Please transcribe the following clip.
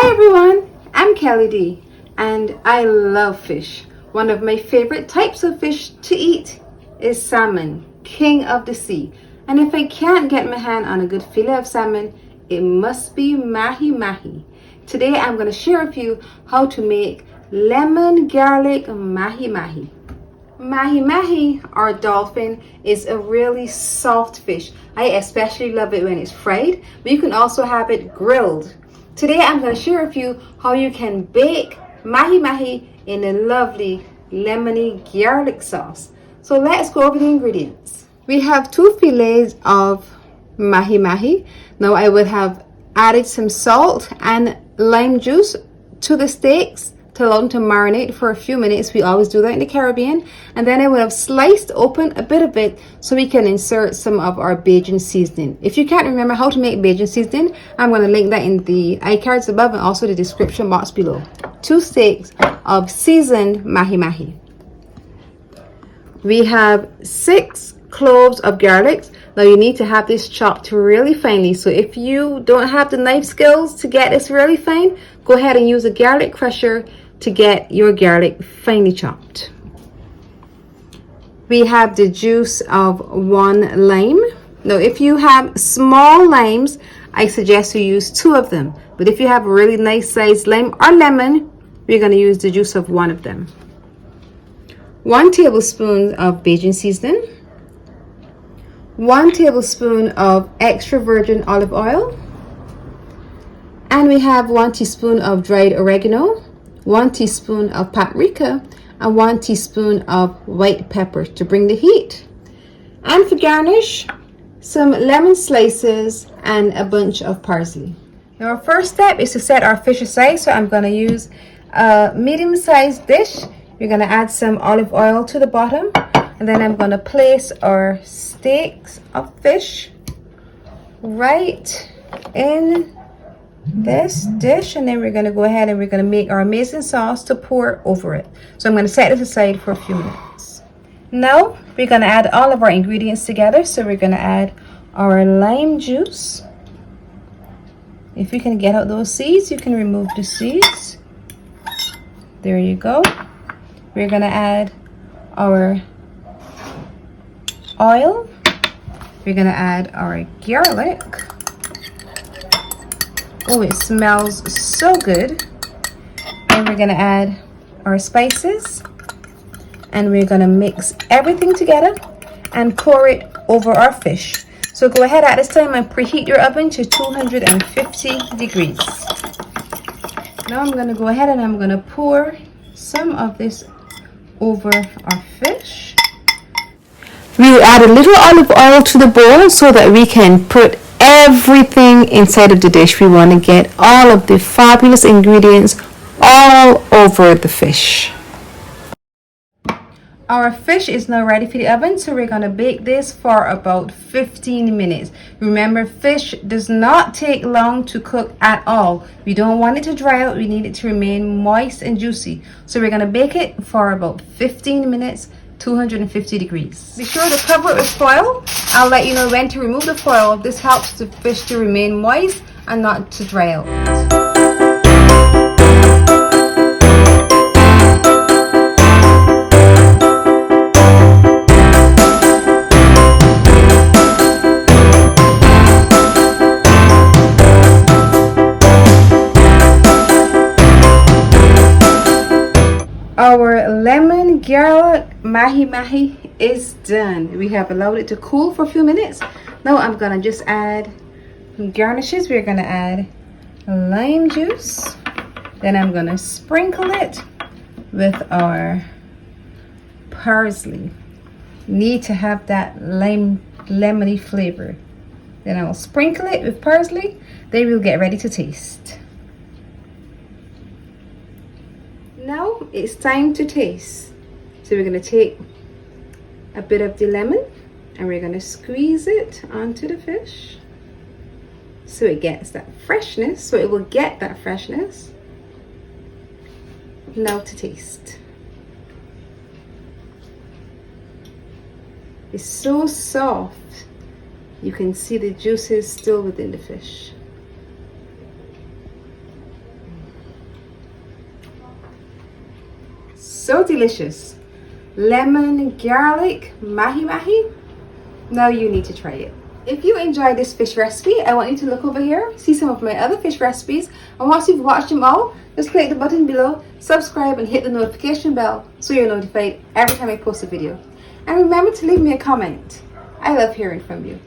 Hi everyone, I'm Kelly D and I love fish. One of my favorite types of fish to eat is salmon, king of the sea. And if I can't get my hand on a good fillet of salmon, it must be mahi mahi. Today I'm going to share with you how to make lemon garlic mahi mahi. Mahi mahi, or dolphin, is a really soft fish. I especially love it when it's fried, but you can also have it grilled. Today I'm going to share with you how you can bake mahi mahi in a lovely lemony garlic sauce. So let's go over the ingredients. We have 2 fillets of mahi mahi. Now I would have added some salt and lime juice to the steaks to allow them to marinate for a few minutes. We always do that in the Caribbean. And then I would have sliced open a bit of it so we can insert some of our Bajan seasoning. If you can't remember how to make Bajan seasoning, I'm going to link that in the iCards above and also the description box below. 2 steaks of seasoned mahi mahi. We have 6 cloves of garlic. Now you need to have this chopped really finely. So if you don't have the knife skills to get this really fine, go ahead and use a garlic crusher to get your garlic finely chopped. We have the juice of 1 lime. Now if you have small limes, I suggest you use 2 of them. But if you have a really nice sized lime or lemon, we're going to use the juice of 1 of them. 1 tablespoon of Bajan seasoning. 1 tablespoon of extra virgin olive oil. And we have 1 teaspoon of dried oregano, 1 teaspoon of paprika, and 1 teaspoon of white pepper to bring the heat. And for garnish, some lemon slices and a bunch of parsley. Now our first step is to set our fish aside. So I'm going to use a medium-sized dish. We're going to add some olive oil to the bottom. And then I'm going to place our steaks of fish right in this dish, and then we're going to go ahead and we're going to make our amazing sauce to pour over it. So I'm going to set this aside for a few minutes. Now we're going to add all of our ingredients together. So we're going to add our lime juice. If you can get out those seeds, you can remove the seeds. There you go. We're going to add our oil. We're going to add our garlic. Oh, it smells so good. And we're going to add our spices. And we're going to mix everything together and pour it over our fish. So go ahead at this time and preheat your oven to 250 degrees. Now I'm going to go ahead and I'm going to pour some of this over our fish. We add a little olive oil to the bowl so that we can put everything inside of the dish. We want to get all of the fabulous ingredients all over the fish. Our fish is now ready for the oven, so we're going to bake this for about 15 minutes. Remember, fish does not take long to cook at all. We don't want it to dry out. We need it to remain moist and juicy. So we're going to bake it for about 15 minutes, 250 degrees. Be sure to cover it with foil. I'll let you know when to remove the foil. This helps the fish to remain moist and not to dry out. Our lemon garlic mahi mahi is done. We have allowed it to cool for a few minutes. Now I'm gonna just add garnishes. We're gonna add lime juice. Then I'm gonna sprinkle it with our parsley. Need to have that lemony flavor. Then I will sprinkle it with parsley. Then we'll get ready to taste. Now it's time to taste. So we're going to take a bit of the lemon and we're going to squeeze it onto the fish so it gets that freshness. So it will get that freshness. Now to taste. It's so soft. You can see the juices still within the fish. so delicious. Lemon garlic mahi mahi. Now you need to try it. If you enjoyed this fish recipe, I want you to look over here, see some of my other fish recipes, and once you've watched them all, just click the button below, subscribe, and hit the notification bell so you're notified every time I post a video. And remember to leave me a comment. I love hearing from you.